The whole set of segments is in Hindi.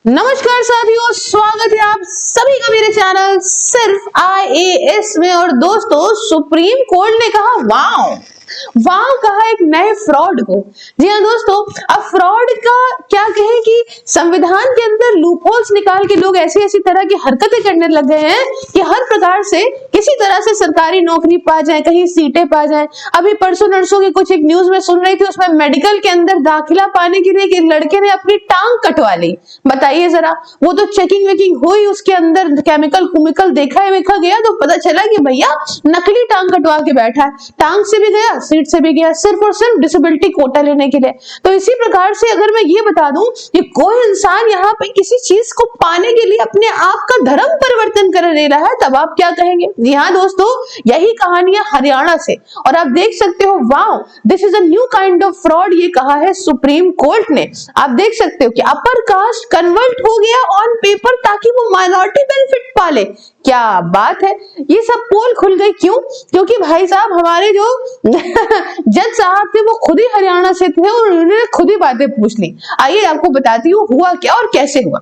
नमस्कार साथियों, स्वागत है आप सभी का मेरे चैनल सिर्फ IAS में। और दोस्तों, सुप्रीम कोर्ट ने कहा वाओ वाह कहा एक नए फ्रॉड को। जी हाँ दोस्तों, अब फ्रॉड का क्या कहें कि संविधान के अंदर लूपहोल्स निकाल के लोग ऐसी ऐसी तरह की हरकतें करने लग गए हैं कि हर प्रकार से किसी तरह से सरकारी नौकरी पा जाए, कहीं सीटें पा जाए। अभी परसों नरसों की कुछ एक न्यूज में सुन रही थी, उसमें मेडिकल के अंदर दाखिला पाने के लिए एक लड़के ने अपनी टांग कटवा ली। बताइए जरा, वो तो चेकिंग वेकिंग हुई, उसके अंदर केमिकल कुमिकल देखा गया तो पता चला कि भैया नकली टांग कटवा के बैठा है। टांग से भी गया, सीट से भी गया, सिर्फ और सिर्फ डिसेबिलिटी कोटा लेने के लिए। तो इसी प्रकार से अगर मैं ये बता दूं कि कोई इंसान यहाँ पे किसी चीज को पाने के लिए अपने आप का धर्म परिवर्तन कर ले रहा है, तब आप क्या कहेंगे? जी हाँ दोस्तों, यही कहानियां हरियाणा से, और आप देख सकते हो wow this is a new kind of fraud, ये कहा है सुप्रीम कोर्ट ने। आप देख सकते हो कि अपर कास्ट कन्वर्ट हो गया ऑन पेपर ताकि वो माइनॉरिटी बेनिफिट पाले। क्या बात है, ये सब पोल खुल गई। क्यों? क्योंकि भाई साहब हमारे जो जज साहब थे वो खुद ही हरियाणा से थे और उन्होंने खुद ही बातें पूछ ली। आइए आपको बताती हूँ हुआ क्या और कैसे हुआ।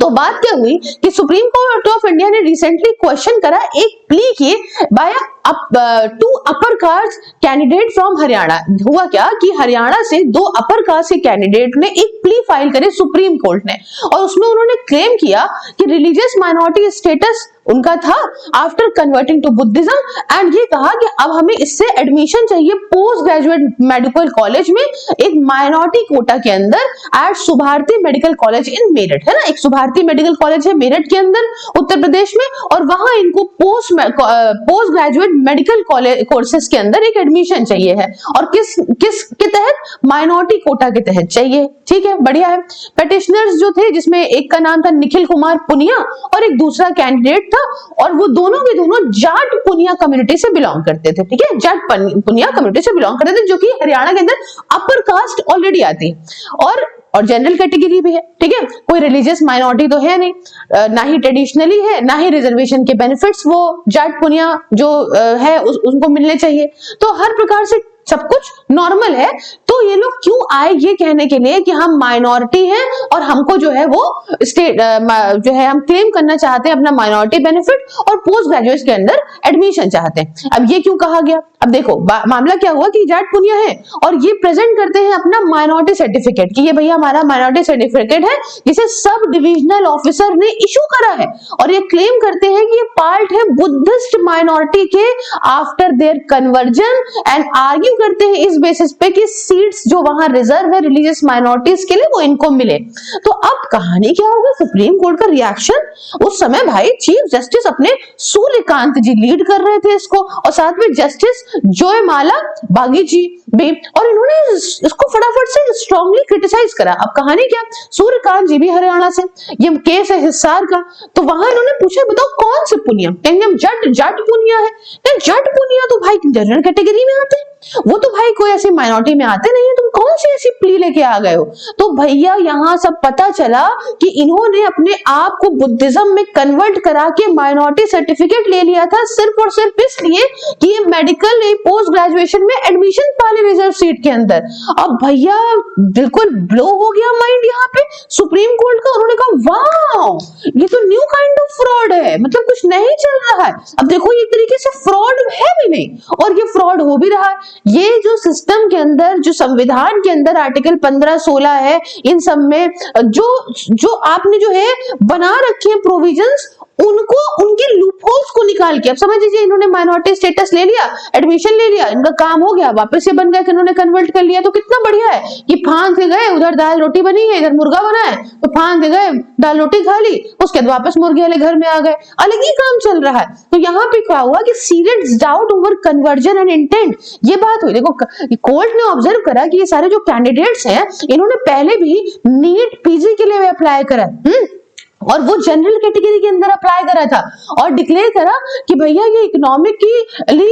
तो बात क्या हुई कि सुप्रीम कोर्ट ऑफ इंडिया ने रिसेंटली क्वेश्चन करा एक प्ली की by two upper caste candidate from Haryana. हुआ क्या कि हरियाणा से दो अपर कास्ट के कैंडिडेट ने एक प्ली फाइल करे सुप्रीम कोर्ट ने, और उसमें उन्होंने क्लेम किया कि रिलीजियस माइनॉरिटी स्टेटस उनका था आफ्टर कन्वर्टिंग टू बुद्धिज्म, एंड ये कहा कि अब हमें इससे एडमिशन चाहिए पोस्ट ग्रेजुएट मेडिकल कॉलेज में एक माइनॉरिटी कोटा के अंदर at Subharti medical college in Meerut. है ना, एक सुभारती मेडिकल कॉलेज है मेरठ के अंदर उत्तर प्रदेश में, और वहां इनको post graduate medical college courses के अंदर एक एडमिशन चाहिए है, और किस के तहत? माइनॉरिटी कोटा के तहत चाहिए। ठीक है, बढ़िया है। पेटिशनर्स जो थे, जिसमें एक का नाम था निखिल कुमार पुनिया और एक दूसरा कैंडिडेट था, और वो दोनों के दोनों जाट पुनिया कम्युनिटी से बिलोंग करते थे। ठीक है, जाट पुनिया कम्युनिटी से बिलोंग करते थे, जो कि हरियाणा के अंदर अपर कास्ट ऑलरेडी आती है और जनरल कैटेगरी भी है। ठीक है, कोई रिलीजियस माइनॉरिटी तो है नहीं, ना ही ट्रेडिशनली है, ना ही रिजर्वेशन के बेनिफिट्स वो जाट पुनिया जो है उनको मिलने चाहिए। तो हर प्रकार से सब कुछ नॉर्मल है। तो ये लोग क्यों आए ये कहने के लिए कि हम माइनॉरिटी हैं और हमको जो है वो स्टेट जो है हम क्लेम करना चाहते हैं अपना माइनॉरिटी बेनिफिट और पोस्ट ग्रेजुएट के अंदर एडमिशन चाहते हैं। अब ये क्यों कहा गया? अब देखो मामला क्या हुआ कि जाट पुनिया है और ये प्रेजेंट करते हैं अपना माइनॉरिटी सर्टिफिकेट कि ये भैया हमारा माइनॉरिटी सर्टिफिकेट है, जिसे सब डिविजनल ऑफिसर ने इशू करा है, और ये क्लेम करते हैं कि ये पार्ट है बुद्धिस्ट माइनॉरिटी के after their conversion, and argue करते हैं इस बेसिस पे कि सीट्स जो वहां रिजर्व है रिलीजियस माइनॉरिटीज के लिए वो इनको मिले। तो अब कहानी क्या होगा? सुप्रीम कोर्ट का रिएक्शन। उस समय भाई चीफ जस्टिस अपने सूर्यकांत जी लीड कर रहे थे इसको, और साथ में जस्टिस जयमाला बागी जी भी, और इन्होंने इसको फटाफट से स्ट्रांगली क्रिटिसाइज करा। अब कहानी क्या? सूर्यकांत जी भी हरियाणा से, ये केस है हिसार का, तो वहां इन्होंने पूछा बताओ कौन से पुनिया? जट पुनिया है। जट पुनिया तो भाई जनरल कैटेगरी में आते हैं, वो तो भाई कोई ऐसी माइनॉरिटी में आते नहीं है, तुम कौन सी ऐसी प्ली लेके आ गए हो? तो भैया यहाँ सब पता चला कि इन्होंने अपने आप को बुद्धिज्म में कन्वर्ट करा के माइनॉरिटी सर्टिफिकेट ले लिया था, सिर्फ और सिर्फ इसलिए कि ये मेडिकल पोस्ट ग्रेजुएशन में एडमिशन पाले रिजर्व सीट के अंदर। अब भैया बिल्कुल ब्लो हो गया माइंड यहाँ पे सुप्रीम कोर्ट का। उन्होंने कहा वाओ ये तो न्यू काइंड ऑफ फ्रॉड है, मतलब कुछ नहीं चल रहा है। अब देखो ये तरीके से फ्रॉड है भी नहीं, और ये फ्रॉड हो भी रहा है। ये जो सिस्टम के अंदर, जो संविधान के अंदर आर्टिकल 15-16 है, इन सब में जो आपने जो है बना रखे हैं प्रोविजंस, उनको उनके लूपहोल्स को निकाल के, अब समझ लीजिए इन्होंने माइनॉरिटी स्टेटस ले लिया, एडमिशन ले लिया, इनका काम हो गया, वापस से बन गया कि इन्होंने कन्वर्ट कर लिया। तो कितना बढ़िया है कि फांद के गए, उधर दाल रोटी बनी है, इधर मुर्गा बना है, तो फांद के गए दाल रोटी खा ली, उसके बाद वापस मुर्गे वाले घर में आ गए, अलग ही काम चल रहा है। तो यहाँ पे क्या हुआ कि serious doubt over conversion and intent, ये बात हुई। देखो कोर्ट ने ऑब्जर्व करा कि ये सारे जो कैंडिडेट्स हैं इन्होंने पहले भी नीट पीजी के लिए अप्लाई करा, और वो जनरल कैटेगरी के अंदर अप्लाई करा था और डिक्लेयर करा कि भैया ये इकोनॉमिकली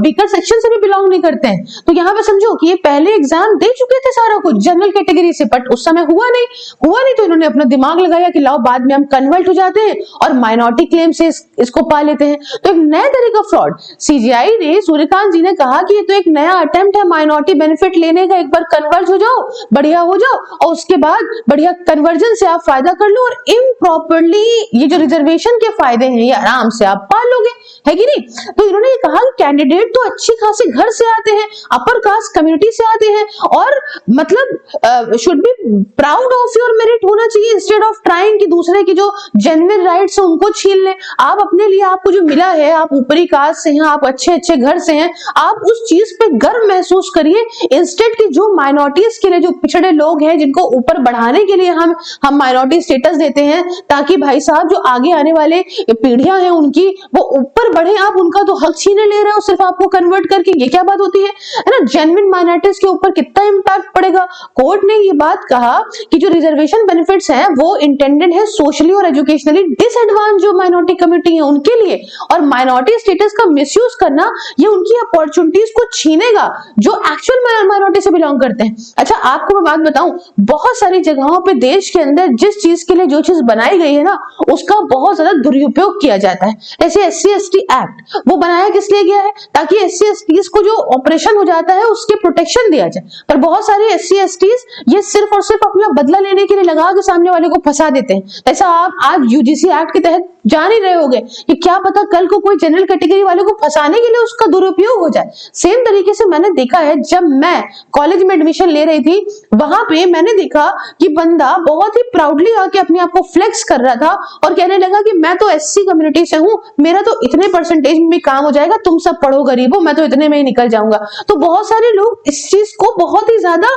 वीकर सेक्शन से भी बिलोंग नहीं करते हैं। तो यहाँ पे समझो कि ये पहले एग्जाम दे चुके थे सारा कुछ जनरल कैटेगरी से, बट उस समय हुआ नहीं तो इन्होंने अपना दिमाग लगाया कि लाओ बाद में हम कन्वर्ट हो जाते हैं और माइनॉरिटी क्लेम से इसको पा लेते हैं। तो एक नया तरीका फ्रॉड, सीजीआई ने, सूर्यकांत जी ने कहा कि ये तो एक नया अटेम्प्ट है माइनॉरिटी बेनिफिट लेने का, एक बार कन्वर्ट हो जाओ, बढ़िया हो जाओ और उसके बाद बढ़िया कन्वर्जन से आप फायदा कर लो और इम्प्रॉपरली ये जो रिजर्वेशन के फायदे हैं ये आराम से आप पा लोगे, है कि नहीं। तो इन्होंने ये कहा कि कैंडिडेट तो अच्छी खासी घर से आते हैं, अपर कास्ट कम्युनिटी से आते हैं और मतलब should be proud of your merit होना चाहिए, इंस्टेड ऑफ ट्राइंग कि दूसरे की जो जेन्युइन राइट्स है उनको छीन ले। आप अपने लिए आपको जो मिला है, आप ऊपरी कास्ट से हैं, आप अच्छे घर से हैं, आप उस चीज पे गर्व महसूस करिए, इंस्टेड कि जो माइनॉरिटीज के लिए, जो पिछड़े लोग हैं जिनको ऊपर बढ़ाने के लिए हम माइनॉरिटी स्टेटस देते हैं ताकि भाई साहब जो आगे आने वाले पीढ़ियां हैं उनकी वो ऊपर बढ़े, आप उनका तो हक छीने ले रहे हो सिर्फ आपको कन्वर्ट करके। ये क्या बात होती है ना। जेन्युइन माइनॉरिटीज के ऊपर कितना इंपैक्ट पड़ेगा। कोर्ट ने ये बात कहा कि जो रिजर्वेशन बेनिफिट्स हैं वो इंटेंडेड है सोशली और एजुकेशनली डिसएडवांटेज जो माइनॉरिटी कम्युनिटी है उनके लिए, और माइनॉरिटी स्टेटस का मिसयूज करना ये उनकी अपॉर्चुनिटीज को छीनेगा जो एक्चुअल माइनॉरिटी से बिलोंग करते हैं। अच्छा आपको मैं बात बताऊं, बहुत सारी जगहों पे देश के अंदर जिस चीज के लिए जो चीज बनाई गई है ना उसका बहुत ज्यादा दुरुपयोग किया जाता है। जैसे SC/ST एक्ट, वो बनाया किस लिए गया है ताकि SC/STs को जो ऑपरेशन हो जाता है उसके प्रोटेक्शन दिया जाए, पर बहुत सारे SC/STs ये सिर्फ और सिर्फ अपना बदला लेने के लिए लगा के सामने वाले को फंसा देते हैं। ऐसा आप आज UGC एक्ट के तहत जान ही रहे होंगे कि क्या पता कल को कोई जनरल कैटेगरी वाले को फंसाने के लिए उसका दुरुपयोग हो जाए। सेम तरीके से मैंने देखा है, जब मैं कॉलेज में एडमिशन ले रही थी वहां पे मैंने देखा कि बंदा बहुत ही प्राउडली आके अपने आप को फ्लेक्स कर रहा था और कहने लगा कि मैं तो SC कम्युनिटी से हूं, मेरा तो इतने परसेंटेज में भी काम हो जाएगा, तुम सब पढ़ो गरीबो, मैं तो इतने में ही निकल जाऊंगा। तो बहुत सारे लोग इस चीज को बहुत ही ज्यादा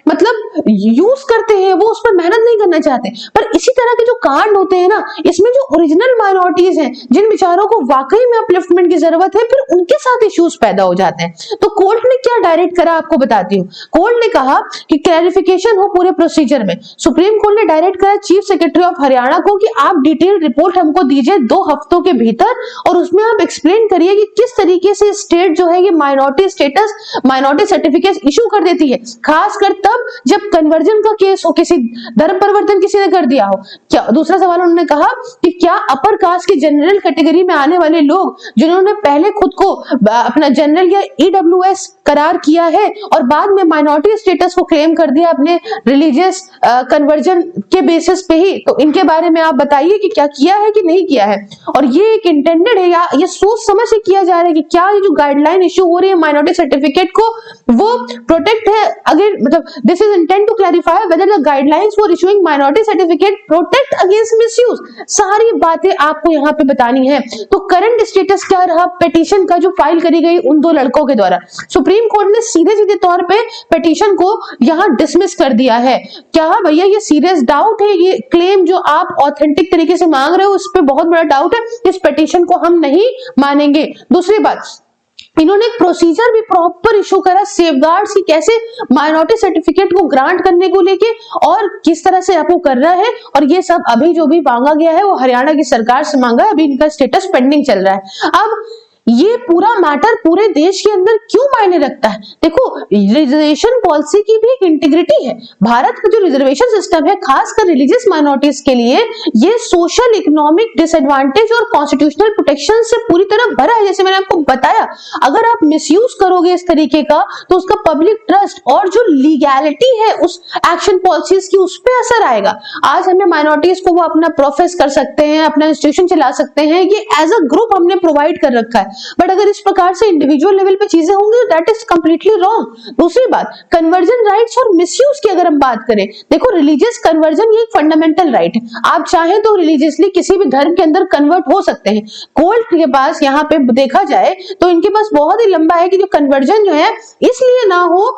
मतलब यूज करते हैं, वो उस पर मेहनत नहीं करना चाहते। पर इसी तरह के जो कांड होते हैं ना, इसमें जो ओरिजिनल माइनॉरिटीज हैं जिन बेचारों को वाकई में अपलिफ्टमेंट की जरूरत है, फिर उनके साथ इश्यूज पैदा हो जाते हैं। तो कोर्ट ने क्या डायरेक्ट करा आपको बताती हूँ। कोर्ट ने कहा कि क्लैरिफिकेशन हो पूरे प्रोसीजर में। सुप्रीम कोर्ट ने डायरेक्ट करा चीफ सेक्रेटरी ऑफ हरियाणा को कि आप डिटेल रिपोर्ट हमको दीजिए 2 हफ्तों के भीतर और उसमें आप एक्सप्लेन करिए कि किस तरीके से स्टेट जो है ये minority status, minority certificate issue कर देती है, खासकर तब जब कन्वर्जन का केस हो, किसी धर्म परिवर्तन किसी ने कर दिया हो। क्या दूसरा सवाल उन्होंने कहा कि क्या अपर कास्ट की जनरल कैटेगरी में आने वाले लोग जिन्होंने पहले खुद को अपना जनरल या EWS करार किया है और बाद में माइनॉरिटी स्टेटस को क्लेम कर दिया अपने रिलीजियस कन्वर्जन के बेसिस पे ही, तो इनके बारे में आप बताइए कि क्या किया है कि नहीं किया है। और ये एक इंटेंडेड है या ये सोच समझ से किया जा रहा है कि क्या ये जो गाइडलाइन इशू हो रही है माइनॉरिटी सर्टिफिकेट को वो प्रोटेक्ट है, अगर मतलब this is intent to clarify whether the guidelines for issuing minority certificate protect against misuse. सारी बातें आपको यहाँ पे बतानी है। तो करंट स्टेटस क्या रहा पिटीशन का जो फाइल करी गई उन 2 लड़कों के द्वारा। सुप्रीम कोर्ट ने सीधे तौर पे पिटीशन को यहाँ डिसमिस कर दिया है। क्या भैया ये सीरियस डाउट है, ये क्लेम जो आप ऑथेंटिक तरीके से मांग रहे हो उस पर बहुत बड़ा डाउट है, इस पिटीशन को हम नहीं मानेंगे। दूसरी बात, इन्होंने एक प्रोसीजर भी प्रॉपर इशू करा सेफगार्ड्स की, कैसे माइनॉरिटी सर्टिफिकेट को ग्रांट करने को लेके और किस तरह से आपको कर रहा है, और ये सब अभी जो भी मांगा गया है वो हरियाणा की सरकार से मांगा है, अभी इनका स्टेटस पेंडिंग चल रहा है। अब ये पूरा मैटर पूरे देश के अंदर क्यों मायने रखता है। देखो रिजर्वेशन पॉलिसी की भी एक इंटीग्रिटी है। भारत का जो रिजर्वेशन सिस्टम है खासकर रिलीजियस माइनॉरिटीज के लिए ये सोशल इकोनॉमिक डिसएडवांटेज और कॉन्स्टिट्यूशनल प्रोटेक्शन से पूरी तरह भरा है। जैसे मैंने आपको बताया, अगर आप मिसयूज करोगे इस तरीके का तो उसका पब्लिक ट्रस्ट और जो लीगैलिटी है उस एक्शन पॉलिसीज की उस पर असर आएगा। आज हमें माइनॉरिटीज को वो अपना प्रोफेस कर सकते हैं, अपना इंस्टीट्यूशन चला सकते हैं, ये एज अ ग्रुप हमने प्रोवाइड कर रखा है, बट अगर इस प्रकार से इंडिविजुअल लेवल पे चीजें होंगी दैट इज कंप्लीटली रॉन्ग। दूसरी बात, कन्वर्जन राइट्स और मिसयूज की अगर हम बात करें, देखो रिलीजियस कन्वर्जन ये एक फंडामेंटल राइट है, आप चाहें तो रिलीजियसली किसी भी धर्म के अंदर कन्वर्ट हो सकते हैं। कोर्ट के पास यहाँ पे देखा जाए तो इनके पास बहुत ही लंबा है कि जो कन्वर्जन जो है इसलिए ना हो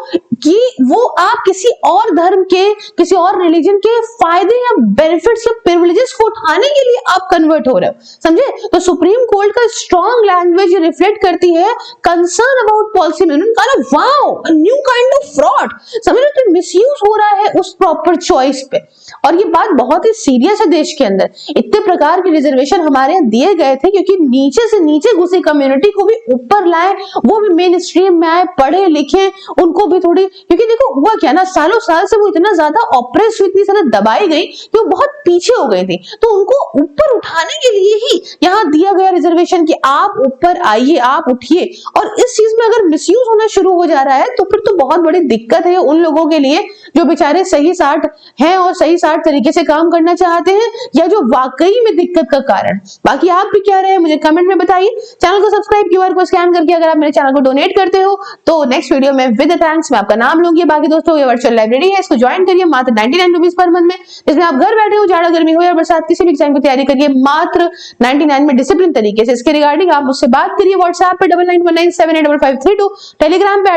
कि वो आप किसी और धर्म के, किसी और रिलीजन के फायदे या बेनिफिट्स या प्रिविलेजेस को उठाने के लिए आप कन्वर्ट हो रहे हो, समझे। तो सुप्रीम कोर्ट का स्ट्रॉन्ग लैंग्वेज चीजें रिफ्लेक्ट करती है कंसर्न अबाउट पॉलिसी में। उन्होंने कहा wow a new kind of fraud, समझ रहे हो, मिसयूज हो रहा है उस प्रॉपर चॉइस पे। और ये बात बहुत ही सीरियस है देश के अंदर। इतने प्रकार के रिजर्वेशन हमारे यहाँ दिए गए थे क्योंकि नीचे से नीचे घुसी कम्युनिटी को भी ऊपर लाए, वो भी मेन स्ट्रीम में आए, पढ़े लिखे, उनको भी थोड़ी, क्योंकि देखो हुआ क्या ना, सालों साल से वो इतना ज्यादा ऑप्रेस हुई, इतनी ज्यादा दबाई गई कि वो बहुत पीछे हो गई थी। तो उनको ऊपर उठाने के लिए ही यहाँ दिया गया रिजर्वेशन कि आप ऊपर आइए, आप उठिए। और इस चीज में अगर मिसयूज होना शुरू हो जा रहा है तो फिर तो बहुत बड़ी दिक्कत है उन लोगों के लिए जो बेचारे सही साठ हैं और सही साठ तरीके से काम करना चाहते हैं, या जो वाकई में दिक्कत का कारण। बाकी आप भी क्या रहे मुझे कमेंट में बताइए। चैनल को सब्सक्राइब, क्यूआर को स्कैन करके अगर आप मेरे चैनल को डोनेट करते हो तो नेक्स्ट वीडियो में विद थैंक्स मैं आपका नाम लूंगी। बाकी दोस्तों ये वर्चुअल लाइब्रेरी है, इसको ज्वाइन करिए मात्र 99 रुपीज पर मंथ में, जिसमें आप घर बैठे हो, जाड़ा गर्मी हो या बरसात, किसी भी एग्जाम की तैयारी करिए मात्र 99 में डिसिप्लिन तरीके से। इसके रिगार्डिंग आप मुझसे बात करिए व्हाट्सएप पे 9919785532, टेलीग्राम पे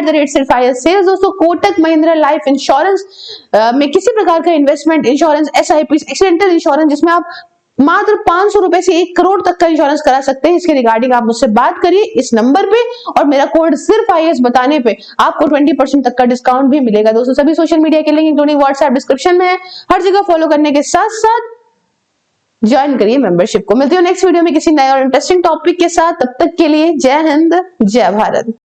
@सिर्फ दोस्तों कोटक महिंद्रा लाइफ इंश्योरेंस में किसी प्रकार का investment insurance, SIP, accidental insurance जिसमें आप मात्र 500 रुपए से 1 करोड़ तक का इंश्योरेंस करा सकते हैं, इसके रिगार्डिंग आप मुझसे बात करिए इस नंबर पे। और मेरा कोड सिर्फ IAS बताने पे आपको 20% तक का डिस्काउंट भी मिलेगा। दोस्तों सभी सोशल मीडिया के लिंक इंक्लूडिंग व्हाट्सएप डिस्क्रिप्शन में है, हर जगह फॉलो करने के साथ साथ ज्वाइन करिए मेंबरशिप को। मिलती हूँ नेक्स्ट वीडियो में किसी नए और इंटरेस्टिंग टॉपिक के साथ, तब तक के लिए जय हिंद जय भारत।